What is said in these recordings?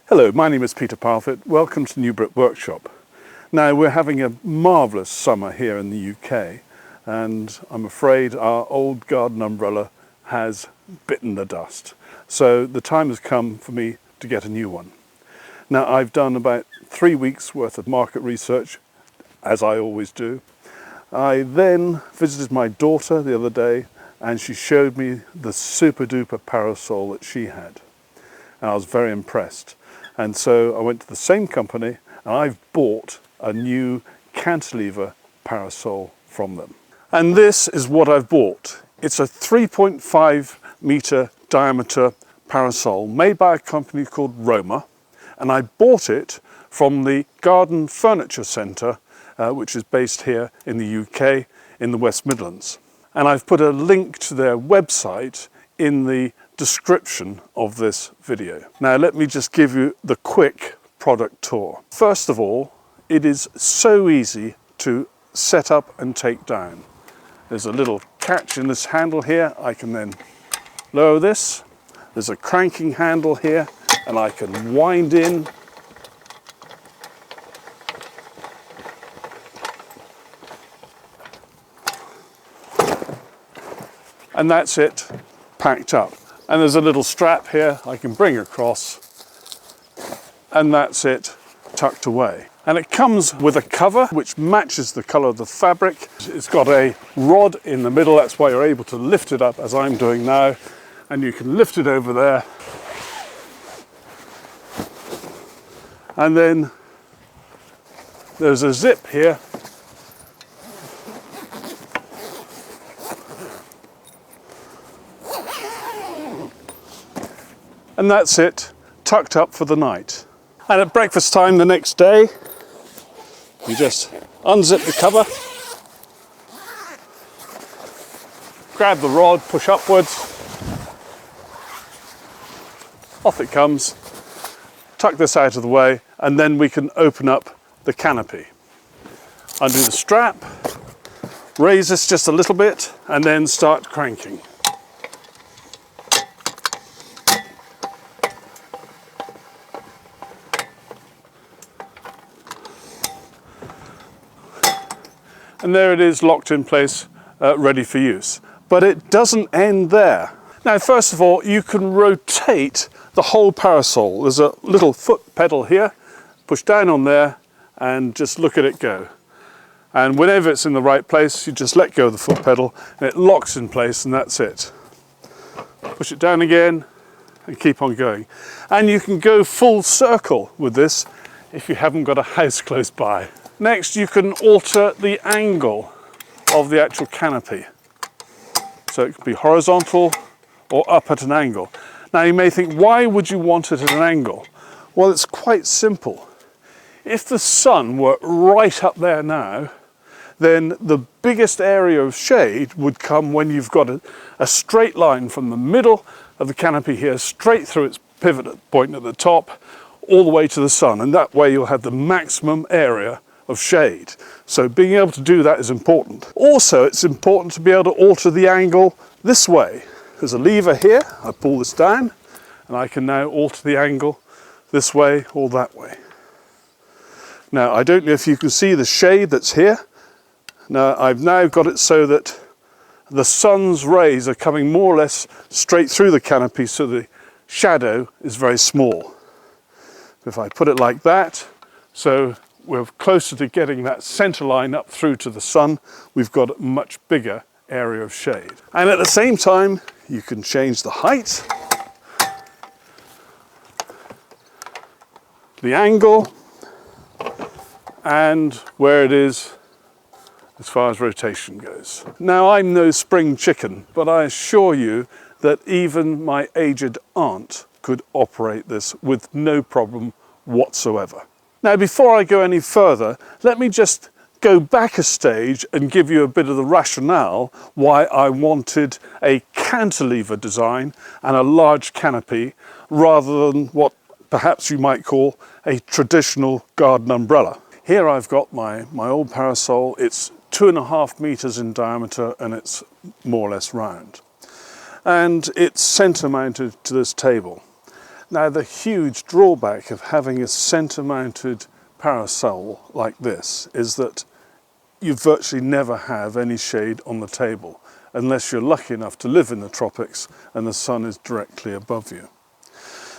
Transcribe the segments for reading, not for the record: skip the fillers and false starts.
Hello, my name is Peter Parfitt. Welcome to New Brit Workshop. Now, we're having a marvellous summer here in the UK, and I'm afraid our old garden umbrella has bitten the dust. So the time has come for me to get a new one. Now, I've done about 3 weeks worth of market research, as I always do. I then visited my daughter the other day, and she showed me the super duper parasol that she had. And I was very impressed. And so I went to the same company and I've bought a new cantilever parasol from them. And this is what I've bought. It's a 3.5 meter diameter parasol made by a company called Roma. And I bought it from the Garden Furniture Centre, which is based here in the UK in the West Midlands. And I've put a link to their website in the description of this video. Now let me just give you the quick product tour. First of all, it is so easy to set up and take down. There's a little catch in this handle here. I can then lower this. There's a cranking handle here and I can wind in. And that's it packed up. And there's a little strap here I can bring across, and that's it tucked away. And it comes with a cover which matches the colour of the fabric. It's got a rod in the middle, that's why you're able to lift it up as I'm doing now, and you can lift it over there. And then there's a zip here. And that's it, tucked up for the night. And at breakfast time the next day, you just unzip the cover, grab the rod, push upwards, off it comes, tuck this out of the way, and then we can open up the canopy. Undo the strap, raise this just a little bit, and then start cranking. And there it is, locked in place, ready for use. But it doesn't end there. Now, first of all, you can rotate the whole parasol. There's a little foot pedal here, push down on there and just look at it go. And whenever it's in the right place, you just let go of the foot pedal and it locks in place, and that's it. Push it down again and keep on going. And you can go full circle with this if you haven't got a house close by. Next, you can alter the angle of the actual canopy. So it can be horizontal or up at an angle. Now you may think, why would you want it at an angle? Well, it's quite simple. If the sun were right up there now, then the biggest area of shade would come when you've got a straight line from the middle of the canopy here, straight through its pivot point at the top, all the way to the sun. And that way you'll have the maximum area of shade. So being able to do that is important. Also, it's important to be able to alter the angle this way. There's a lever here, I pull this down, and I can now alter the angle this way or that way. Now, I don't know if you can see the shade that's here. Now, I've now got it so that the sun's rays are coming more or less straight through the canopy, so the shadow is very small. If I put it like that, so we're closer to getting that center line up through to the sun, we've got a much bigger area of shade. And at the same time, you can change the height, the angle, and where it is as far as rotation goes. Now, I'm no spring chicken, but I assure you that even my aged aunt could operate this with no problem whatsoever. Now, before I go any further, let me just go back a stage and give you a bit of the rationale why I wanted a cantilever design and a large canopy rather than what perhaps you might call a traditional garden umbrella. Here I've got my old parasol. It's 2.5 meters in diameter and it's more or less round. And it's center mounted to this table. Now the huge drawback of having a centre-mounted parasol like this is that you virtually never have any shade on the table unless you're lucky enough to live in the tropics and the sun is directly above you.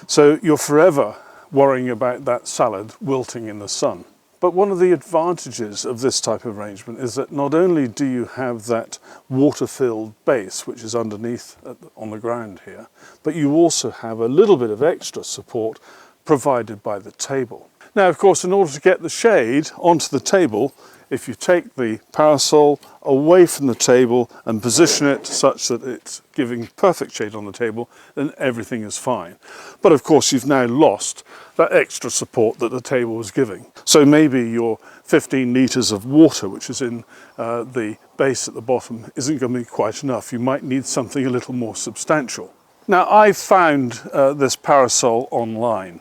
So you're forever worrying about that salad wilting in the sun. But one of the advantages of this type of arrangement is that not only do you have that water-filled base, which is underneath on the ground here, but you also have a little bit of extra support provided by the table. Now, of course, in order to get the shade onto the table, if you take the parasol away from the table and position it such that it's giving perfect shade on the table, then everything is fine. But of course, you've now lost that extra support that the table was giving. So maybe your 15 litres of water, which is in the base at the bottom, isn't going to be quite enough. You might need something a little more substantial. Now, I found this parasol online.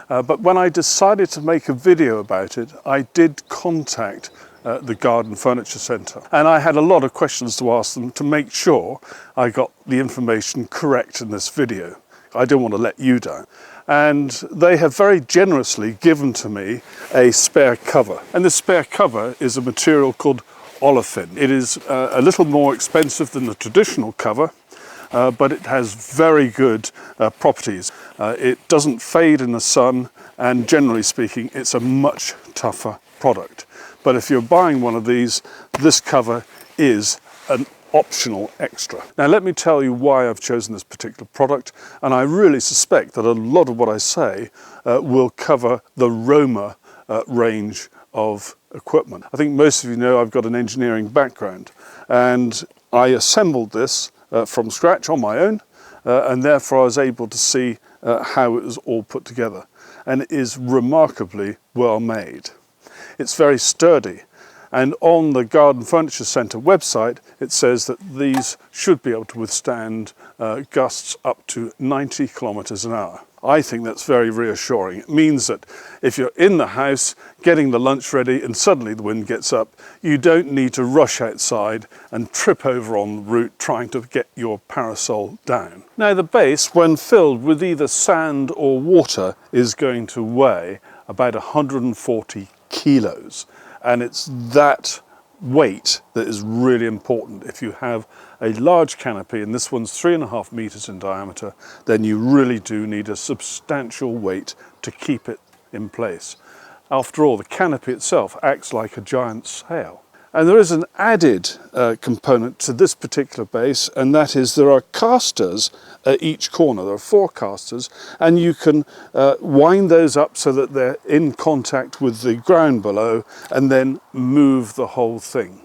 But when I decided to make a video about it, I did contact the Garden Furniture Centre, and I had a lot of questions to ask them to make sure I got the information correct in this video. I don't want to let you down. And they have very generously given to me a spare cover. And this spare cover is a material called Olefin. It is a little more expensive than the traditional cover, but it has very good properties. It doesn't fade in the sun, and generally speaking, it's a much tougher product. But if you're buying one of these, this cover is an optional extra. Now let me tell you why I've chosen this particular product, and I really suspect that a lot of what I say will cover the Roma range of equipment. I think most of you know I've got an engineering background, and I assembled this from scratch on my own, and therefore I was able to see how it was all put together, and it is remarkably well made. It's very sturdy, and on the Garden Furniture Centre website it says that these should be able to withstand gusts up to 90 kilometres an hour. I think that's very reassuring. It means that if you're in the house getting the lunch ready and suddenly the wind gets up, you don't need to rush outside and trip over on the route trying to get your parasol down. Now the base, when filled with either sand or water, is going to weigh about 140 kilos, and it's that weight that is really important. If you have a large canopy, and this one's 3.5 meters in diameter, then you really do need a substantial weight to keep it in place. After all, the canopy itself acts like a giant sail. And there is an added component to this particular base, and that is there are casters at each corner. There are 4 casters, and you can wind those up so that they're in contact with the ground below, and then move the whole thing.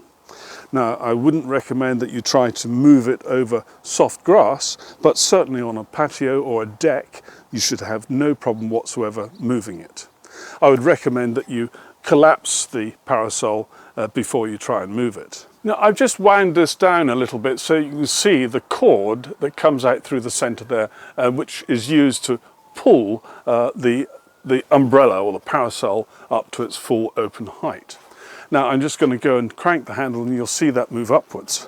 Now, I wouldn't recommend that you try to move it over soft grass, but certainly on a patio or a deck, you should have no problem whatsoever moving it. I would recommend that you collapse the parasol before you try and move it. Now, I've just wound this down a little bit so you can see the cord that comes out through the centre there, which is used to pull the umbrella or the parasol up to its full open height. Now I'm just going to go and crank the handle, and you'll see that move upwards.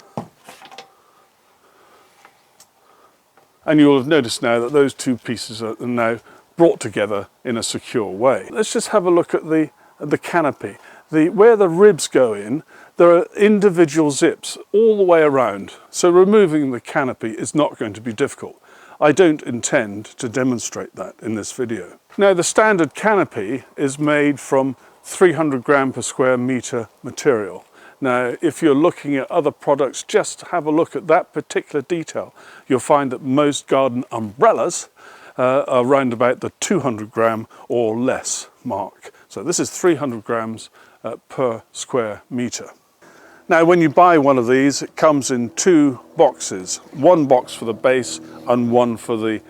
And you'll have noticed now that those two pieces are now brought together in a secure way. Let's just have a look at the canopy. Where the ribs go in, there are individual zips all the way around, so removing the canopy is not going to be difficult. I don't intend to demonstrate that in this video. Now, the standard canopy is made from 300 gram per square metre material. Now, if you're looking at other products, just have a look at that particular detail. You'll find that most garden umbrellas are around about the 200 gram or less mark. So this is 300 grams per square metre. Now, when you buy one of these, it comes in 2 boxes. One box for the base and one for the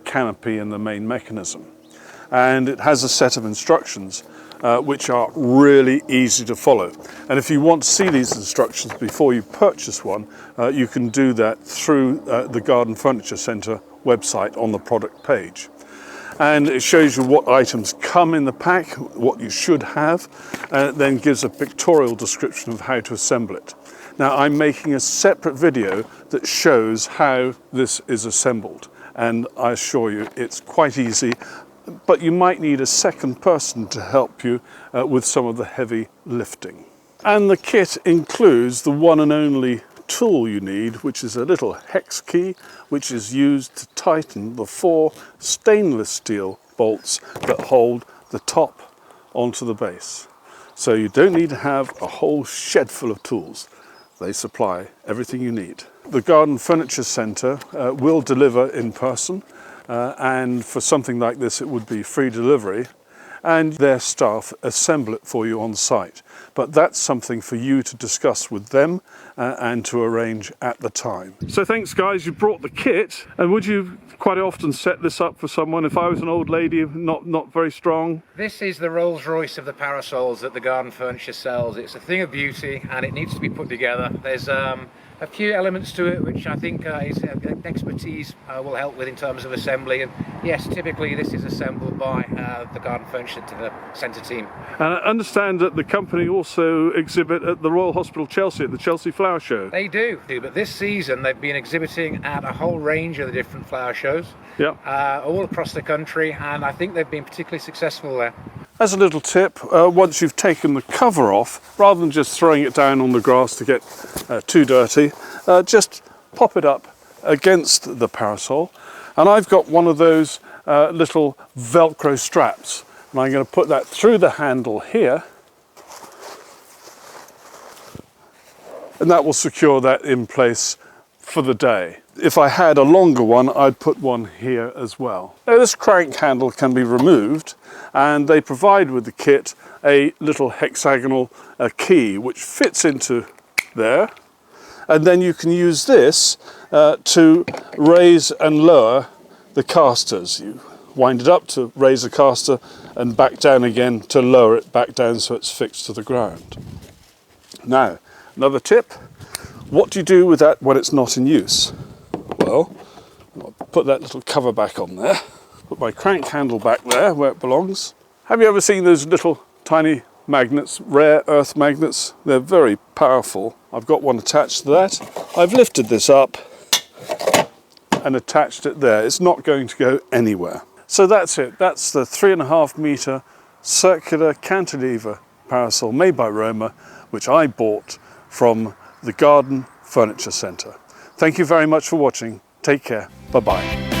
canopy and the main mechanism. And it has a set of instructions which are really easy to follow. And if you want to see these instructions before you purchase one, you can do that through the Garden Furniture Centre website on the product page. And it shows you what items come in the pack, what you should have, and it then gives a pictorial description of how to assemble it. Now, I'm making a separate video that shows how this is assembled, and I assure you it's quite easy, but you might need a second person to help you with some of the heavy lifting. And the kit includes the one and only tool you need, which is a little hex key, which is used to tighten the 4 stainless steel bolts that hold the top onto the base. So you don't need to have a whole shed full of tools. They supply everything you need. The Garden Furniture Centre will deliver in person, and for something like this it would be free delivery, and their staff assemble it for you on site. But that's something for you to discuss with them and to arrange at the time. So thanks guys, you brought the kit, and would you quite often set this up for someone? If I was an old lady, not very strong? This is the Rolls Royce of the parasols that the Garden Furniture sells. It's a thing of beauty and it needs to be put together. There's a few elements to it which I think expertise will help with in terms of assembly, and yes, typically this is assembled by the Garden Furniture Centre team. And I understand that the company also exhibit at the Royal Hospital Chelsea at the Chelsea Flower Show. They do, but this season they've been exhibiting at a whole range of the different flower shows, all across the country, and I think they've been particularly successful there. As a little tip, once you've taken the cover off, rather than just throwing it down on the grass to get too dirty, just pop it up against the parasol. And I've got one of those little Velcro straps, and I'm going to put that through the handle here, and that will secure that in place for the day. If I had a longer one, I'd put one here as well. Now, this crank handle can be removed, and they provide with the kit a little hexagonal key which fits into there, and then you can use this to raise and lower the casters. You wind it up to raise the caster and back down again to lower it back down so it's fixed to the ground. Now, another tip: what do you do with that when it's not in use? Well, I'll put that little cover back on there, put my crank handle back there where it belongs. Have you ever seen those little tiny magnets, rare earth magnets? They're very powerful. I've got one attached to that. I've lifted this up and attached it there. It's not going to go anywhere. So that's it. That's the 3.5 metre circular cantilever parasol made by Roma, which I bought from the Garden Furniture Centre. Thank you very much for watching. Take care. Bye-bye.